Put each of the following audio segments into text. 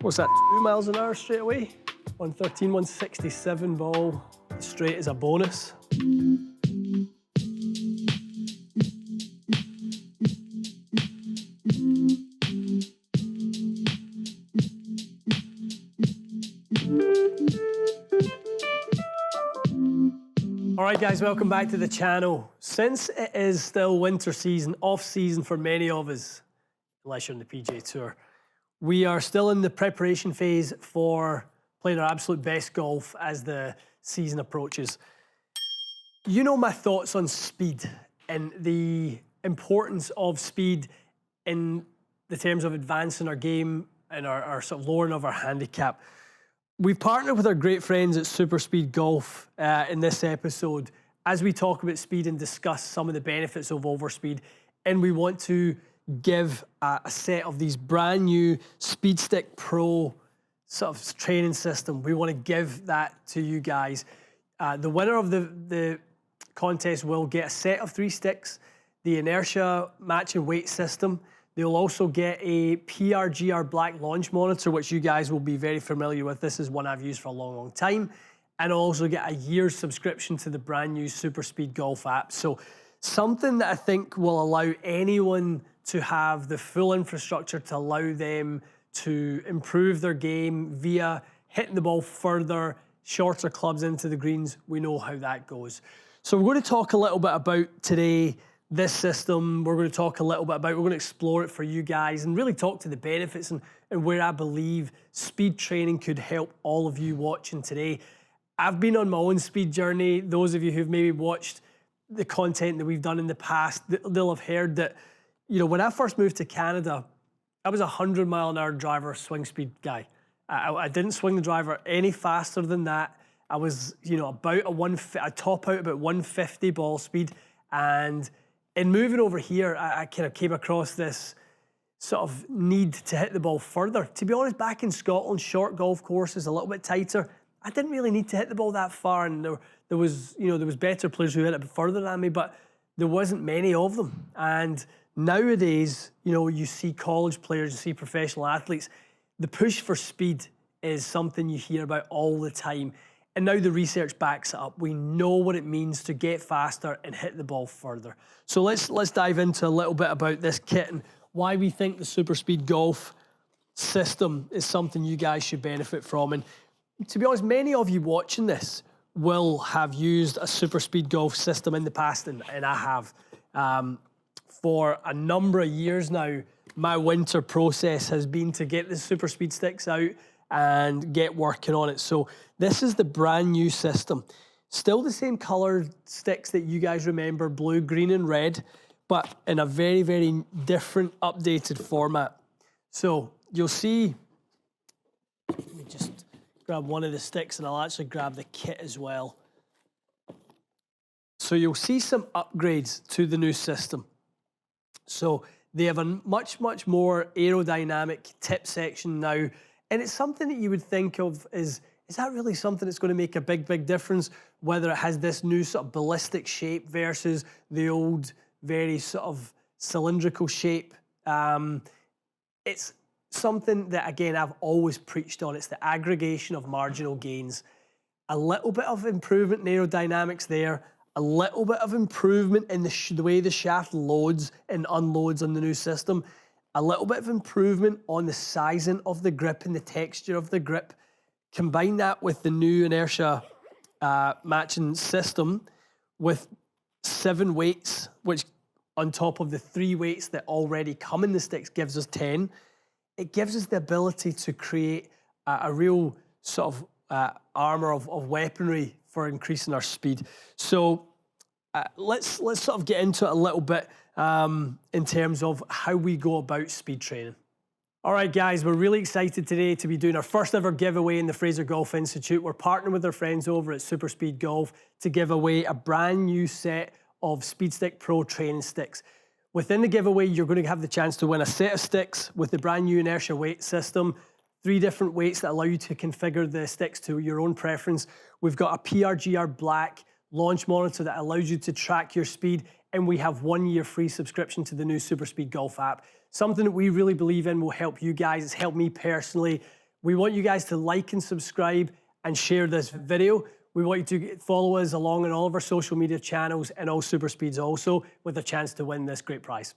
What's that, 2 miles an hour straight away? 113, 167 ball, straight as a bonus. All right, guys, welcome back to the channel. Since it is still winter season, off season for many of us, unless you're on the PGA Tour, we are still in the preparation phase for playing our absolute best golf as the season approaches. You know my thoughts on speed and the importance of speed in the terms of advancing our game and our sort of lowering of our handicap. We've partnered with our great friends at SuperSpeed Golf in this episode as we talk about speed and discuss some of the benefits of overspeed, and we want to give a set of these brand new SpeedStick Pro sort of training system. We want to give that to you guys. The winner of the contest will get a set of 3 sticks, the inertia matching weight system. They'll also get a PRGR Black Launch Monitor, which you guys will be very familiar with. This is one I've used for a long, long time. And I'll also get a year's subscription to the brand new SuperSpeed Golf app. So something that I think will allow anyone to have the full infrastructure to allow them to improve their game via hitting the ball further, shorter clubs into the greens. We know how that goes. So we're going to talk a little bit about today this system. We're going to talk a little bit about, we're going to explore it for you guys and really talk to the benefits and where I believe speed training could help all of you watching today. I've been on my own speed journey. Those of you who've maybe watched the content that we've done in the past, they'll have heard that, you know, when I first moved to Canada, I was a 100-mile-an-hour driver, swing speed guy. I didn't swing the driver any faster than that. I was, you know, about I top out about 150 ball speed. And in moving over here, I kind of came across this sort of need to hit the ball further. To be honest, back in Scotland, short golf courses, a little bit tighter. I didn't really need to hit the ball that far, and there was better players who hit it further than me, but there wasn't many of them. And nowadays, you know, you see college players, you see professional athletes. The push for speed is something you hear about all the time. And now the research backs it up. We know what it means to get faster and hit the ball further. So let's dive into a little bit about this kit and why we think the SuperSpeed Golf system is something you guys should benefit from. And to be honest, many of you watching this will have used a SuperSpeed Golf system in the past, and I have. For a number of years now, my winter process has been to get the SuperSpeed sticks out and get working on it. So this is the brand new system. Still the same colored sticks that you guys remember, blue, green, and red, but in a very, very different, updated format. So you'll see, let me just grab one of the sticks and I'll actually grab the kit as well. So you'll see some upgrades to the new system. So they have a much, much more aerodynamic tip section now. And it's something that you would think of as, is that really something that's going to make a big, big difference? Whether it has this new sort of ballistic shape versus the old, very sort of cylindrical shape. It's something that, again, I've always preached on. It's the aggregation of marginal gains. A little bit of improvement in aerodynamics there. A little bit of improvement in the way the shaft loads and unloads on the new system. A little bit of improvement on the sizing of the grip and the texture of the grip. Combine that with the new inertia matching system with 7 weights, which on top of the 3 weights that already come in the sticks gives us 10. It gives us the ability to create a real sort of armor of weaponry for increasing our speed. So let's sort of get into it a little bit in terms of how we go about speed training. All right, guys, we're really excited today to be doing our first ever giveaway in the Fraser Golf Institute. We're partnering with our friends over at SuperSpeed Golf to give away a brand new set of SpeedStick Pro training sticks. Within the giveaway, you're going to have the chance to win a set of sticks with the brand new inertia weight system, 3 different weights that allow you to configure the sticks to your own preference. We've got a PRGR Black Launch Monitor that allows you to track your speed and we have 1 year free subscription to the new SuperSpeed Golf app. Something that we really believe in will help you guys. It's helped me personally. We want you guys to like and subscribe and share this video. We want you to follow us along on all of our social media channels and all SuperSpeeds also, with a chance to win this great prize.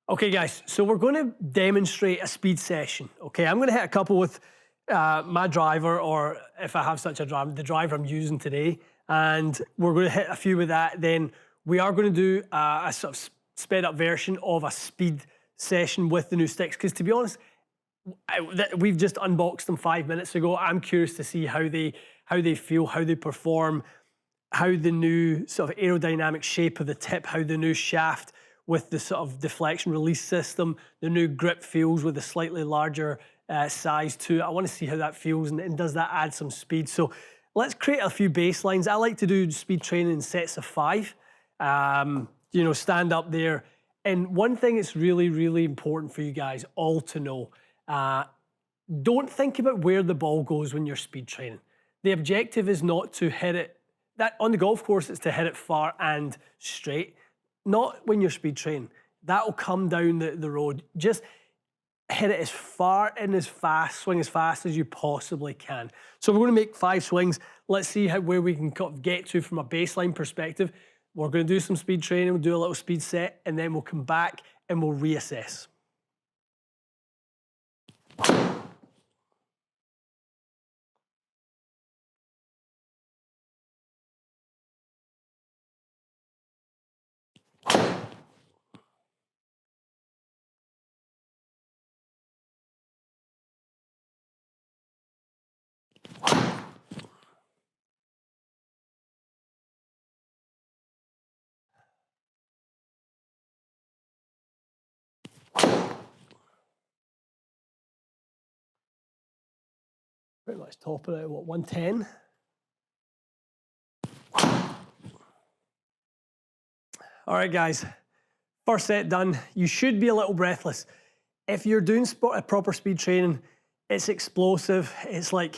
Okay guys, so we're going to demonstrate a speed session. Okay, I'm going to hit a couple with my driver, or if I have such a driver, the driver I'm using today, and we're going to hit a few with that. Then we are going to do a sort of sped up version of a speed session with the new sticks, because to be honest, we've just unboxed them 5 minutes ago. I'm curious to see how they feel, how they perform, how the new sort of aerodynamic shape of the tip, how the new shaft with the sort of deflection release system, the new grip feels with a slightly larger size to it. I want to see how that feels, and does that add some speed. So let's create a few baselines. I like to do speed training in sets of 5, you know, stand up there. And one thing that's really, really important for you guys all to know, don't think about where the ball goes when you're speed training. The objective is not to hit it, that on the golf course, it's to hit it far and straight. Not when you're speed training. That'll come down the road. Just hit it as far and as fast, swing as fast as you possibly can. So we're going to make 5 swings. Let's see where we can kind of get to from a baseline perspective. We're going to do some speed training, we'll do a little speed set, and then we'll come back and we'll reassess. Pretty much top it out, what, 110? All right, guys, first set done. You should be a little breathless. If you're doing proper speed training, it's explosive. It's like,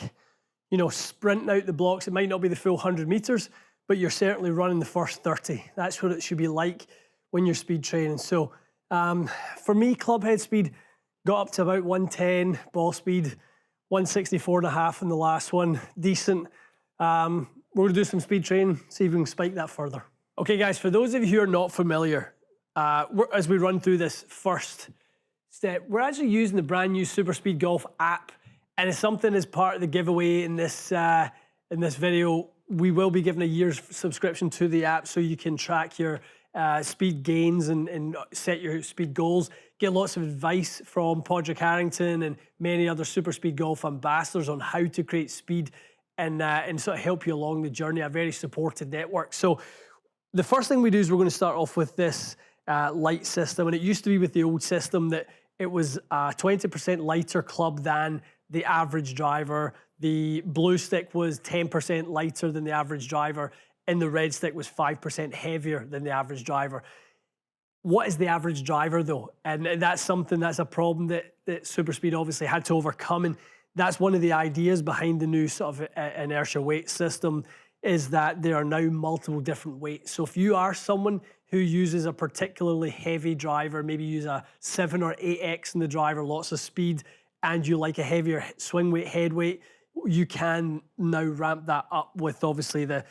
you know, sprinting out the blocks. It might not be the full 100 meters, but you're certainly running the first 30. That's what it should be like when you're speed training. So for me, club head speed got up to about 110, ball speed 164.5 in the last one. Decent. We're going to do some speed training, see if we can spike that further. Okay, guys, for those of you who are not familiar, as we run through this first step, we're actually using the brand new SuperSpeed Golf app, and it's something as part of the giveaway in this video. We will be giving a year's subscription to the app so you can track your speed gains and set your speed goals. Get lots of advice from Podrick Harrington and many other SuperSpeed Golf ambassadors on how to create speed and sort of help you along the journey. A very supported network. So the first thing we do is we're going to start off with this light system, and it used to be with the old system that it was a 20% lighter club than the average driver. The blue stick was 10% lighter than the average driver, and the red stick was 5% heavier than the average driver. What is the average driver though? And that's a problem that SuperSpeed obviously had to overcome, and that's one of the ideas behind the new sort of inertia weight system, is that there are now multiple different weights. So if you are someone who uses a particularly heavy driver, maybe use a 7 or 8X in the driver, lots of speed, and you like a heavier swing weight, head weight, you can now ramp that up with obviously the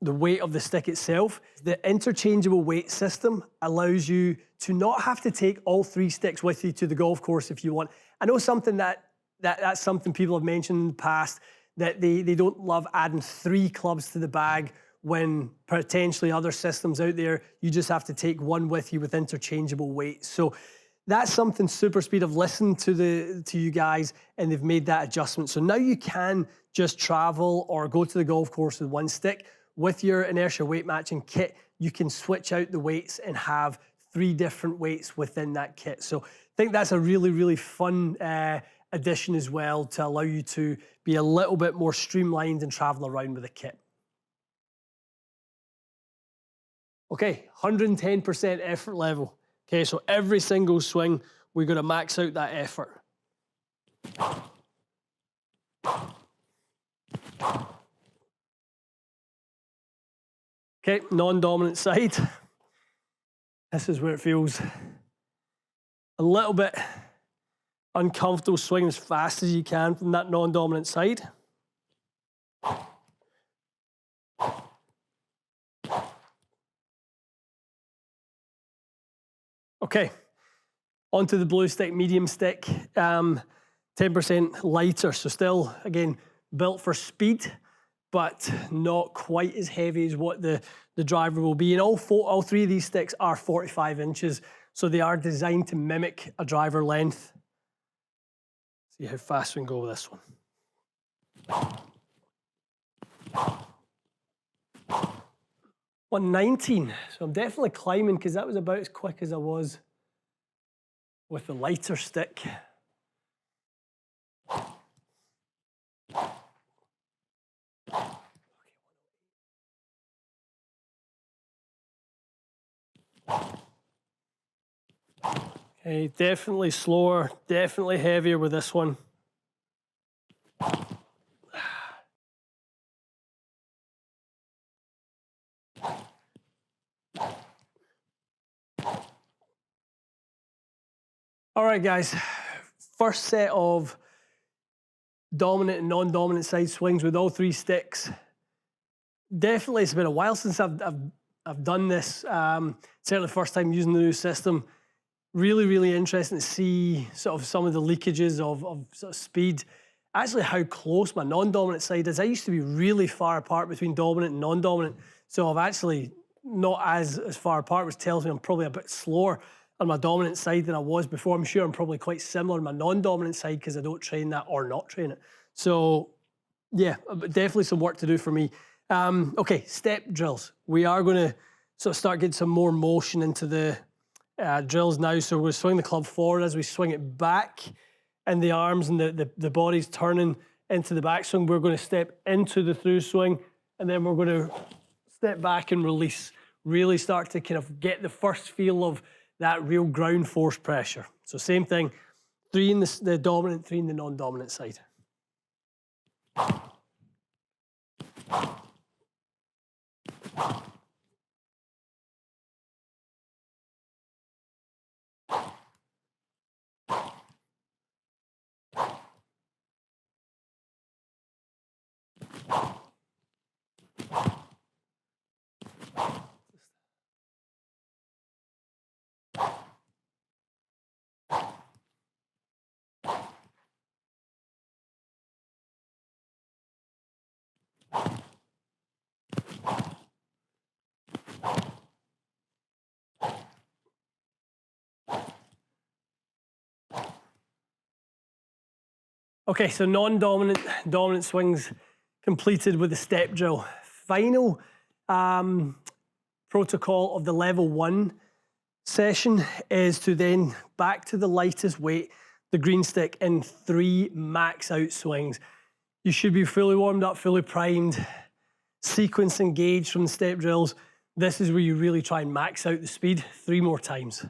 weight of the stick itself. The interchangeable weight system allows you to not have to take all 3 sticks with you to the golf course if you want. I know something that's something people have mentioned in the past, that they don't love adding 3 clubs to the bag when potentially other systems out there, you just have to take 1 with you with interchangeable weights. So that's something SuperSpeed have listened to you guys, and they've made that adjustment. So now you can just travel or go to the golf course with 1 stick. With your inertia weight matching kit, you can switch out the weights and have 3 different weights within that kit. So I think that's a really, really fun addition as well, to allow you to be a little bit more streamlined and travel around with a kit. Okay, 110% effort level. Okay, so every single swing, we're going to max out that effort. Okay, non-dominant side. This is where it feels a little bit uncomfortable, swinging as fast as you can from that non-dominant side. Okay, onto the blue stick, medium stick, 10% lighter, so still, again, built for speed, but not quite as heavy as what the driver will be. And all three of these sticks are 45 inches, so they are designed to mimic a driver length. See how fast we can go with this one. 119, so I'm definitely climbing because that was about as quick as I was with the lighter stick. Okay, definitely slower, definitely heavier with this one. All right, guys, first set of dominant and non-dominant side swings with all three sticks. Definitely, it's been a while since I've done this. Certainly first time using the new system. Really, really interesting to see sort of some of the leakages of sort of speed. Actually, how close my non-dominant side is. I used to be really far apart between dominant and non-dominant, so I've actually not as far apart, which tells me I'm probably a bit slower on my dominant side than I was before. I'm sure I'm probably quite similar on my non-dominant side because I don't train that or not train it. So yeah, definitely some work to do for me. Okay, step drills. We are going to sort of start getting some more motion into the drills now. So we'll swing the club forward as we swing it back, and the arms and the body's turning into the backswing. We're going to step into the through swing, and then we're going to step back and release. Really start to kind of get the first feel of that real ground force pressure. So same thing, 3 in the dominant, 3 in the non-dominant side. Okay, so non-dominant, dominant swings completed with the step drill. Final protocol of the level 1 session is to then back to the lightest weight, the green stick, in 3 max out swings. You should be fully warmed up, fully primed, sequence engaged from the step drills. This is where you really try and max out the speed 3 more times.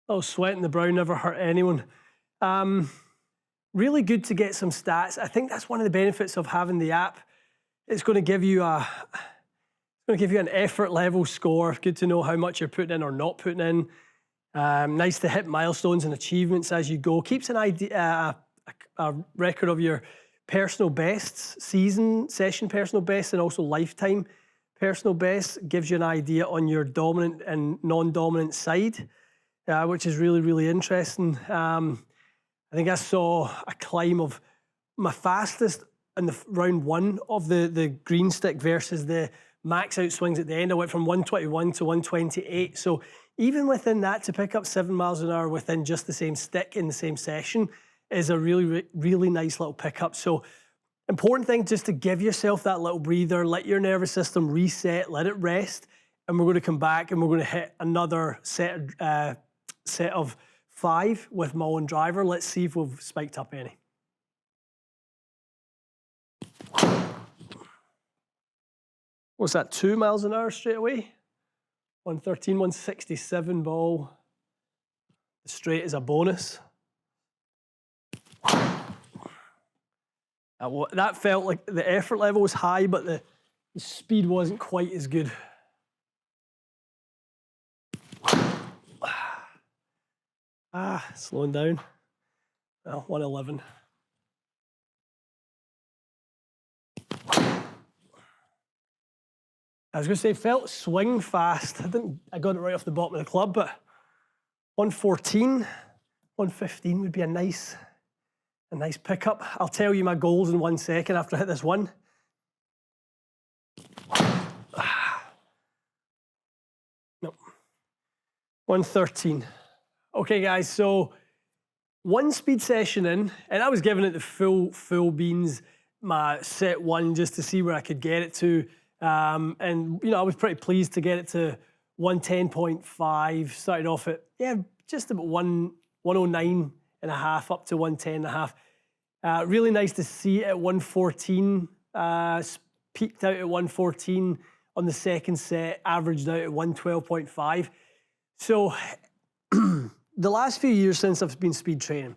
Oh, sweat in the brow never hurt anyone. Really good to get some stats. I think that's one of the benefits of having the app. It's going to give you an effort level score. Good to know how much you're putting in or not putting in. Nice to hit milestones and achievements as you go. Keeps an idea, a record of your personal bests, session personal bests, and also lifetime personal bests. Gives you an idea on your dominant and non-dominant side, which is really, really interesting. I think I saw a climb of my fastest in the round 1 of the green stick versus the max out swings at the end. I went from 121 to 128. So even within that, to pick up 7 miles an hour within just the same stick in the same session is a really, really nice little pickup. So important thing just to give yourself that little breather, let your nervous system reset, let it rest, and we're going to come back and we're going to hit another set of 5 with Mull and driver. Let's see if we've spiked up any. What's that, 2 miles an hour straight away? 113, 167 ball. The straight is a bonus. That felt like the effort level was high, but the speed wasn't quite as good. Slowing down. Well, 111. I was going to say, felt swing fast. I got it right off the bottom of the club, but 114, 115 would be a nice pickup. I'll tell you my goals in 1 second after I hit this one. No. 113. Okay, guys, so 1 speed session in, and I was giving it the full beans, my set 1, just to see where I could get it to. And, you know, I was pretty pleased to get it to 110.5, started off at, just about 109 and a half up to 110 and a half. Really nice to see it at 114, peaked out at 114 on the second set, averaged out at 112.5. So the last few years since I've been speed training,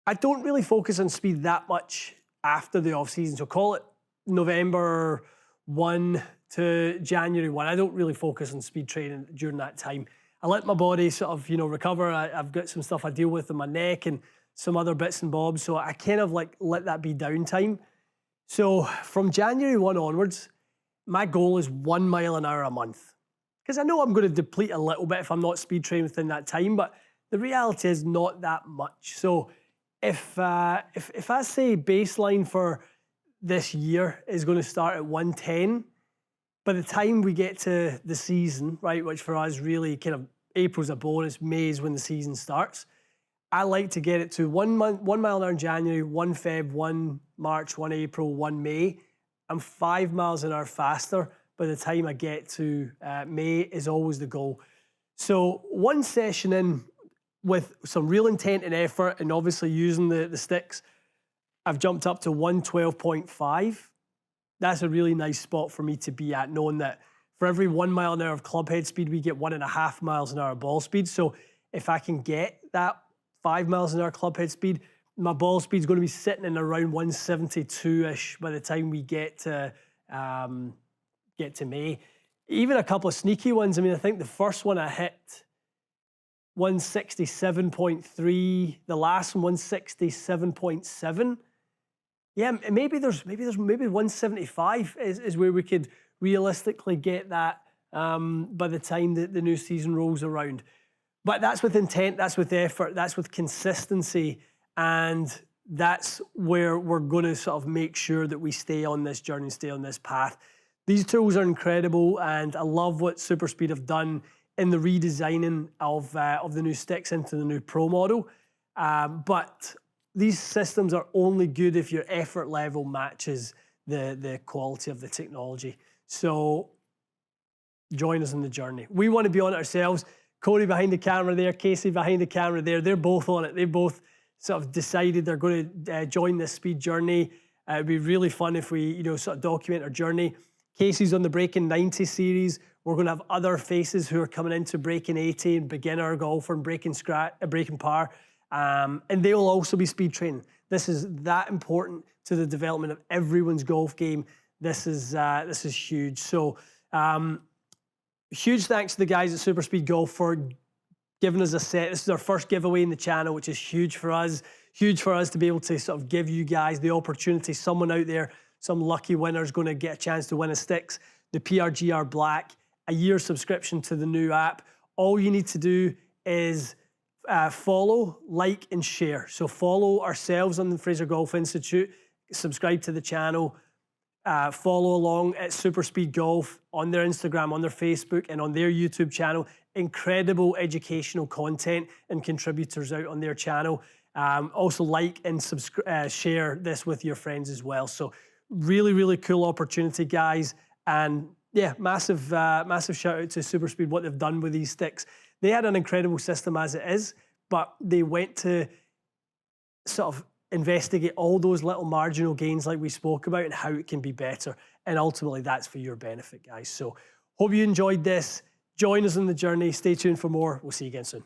I don't really focus on speed that much after the off season. So call it November 1 to January 1. I don't really focus on speed training during that time. I let my body sort of, you know, recover. I've got some stuff I deal with in my neck and some other bits and bobs. So I kind of like let that be downtime. So from January 1 onwards, my goal is 1 mile an hour a month. Because I know I'm going to deplete a little bit if I'm not speed training within that time, but the reality is not that much. So if I say baseline for this year is going to start at 110, by the time we get to the season, right, which for us really kind of April's a bonus, May is when the season starts, I like to get it to 1 mile an hour in January, 1 Feb, 1 March, 1 April, 1 May. I'm 5 miles an hour faster by the time I get to May is always the goal. So 1 session in with some real intent and effort and obviously using the sticks, I've jumped up to 112.5. That's a really nice spot for me to be at, knowing that for every 1 mile an hour of club head speed, we get 1.5 miles an hour of ball speed. So if I can get that 5 miles an hour club head speed, my ball speed is going to be sitting in around 172-ish by the time we get to May. Even a couple of sneaky ones. I mean, I think the first one I hit 167.3, the last one 167.7. Yeah, maybe 175 is where we could realistically get that by the time that the new season rolls around. But that's with intent, that's with effort, that's with consistency, and that's where we're going to sort of make sure that we stay on this journey, stay on this path. These tools are incredible, and I love what SuperSpeed have done in the redesigning of the new sticks into the new Pro model. But these systems are only good if your effort level matches the quality of the technology. So join us on the journey. We want to be on it ourselves. Corey behind the camera there, Casey behind the camera there, they're both on it. They both sort of decided they're going to join this speed journey. It'd be really fun if we, you know, sort of document our journey. Casey's on the Breaking 90 series. We're going to have other faces who are coming into Breaking 80 and beginner golfer and breaking par. And they will also be speed training. This is that important to the development of everyone's golf game. This is huge. So huge thanks to the guys at SuperSpeed Golf for giving us a set. This is our first giveaway in the channel, which is huge for us. Huge for us to be able to sort of give you guys the opportunity. Someone out there, some lucky winner is going to get a chance to win a sticks. The PRGR Black, a year subscription to the new app. All you need to do is follow, like, and share. So follow ourselves on the Fraser Golf Institute, subscribe to the channel, follow along at SuperSpeed Golf on their Instagram, on their Facebook, and on their YouTube channel. Incredible educational content and contributors out on their channel. Also like and share this with your friends as well. So really, really cool opportunity, guys. And yeah, massive shout out to SuperSpeed, what they've done with these sticks. They had an incredible system as it is, but they went to sort of investigate all those little marginal gains like we spoke about and how it can be better. And ultimately, that's for your benefit, guys. So hope you enjoyed this. Join us on the journey. Stay tuned for more. We'll see you again soon.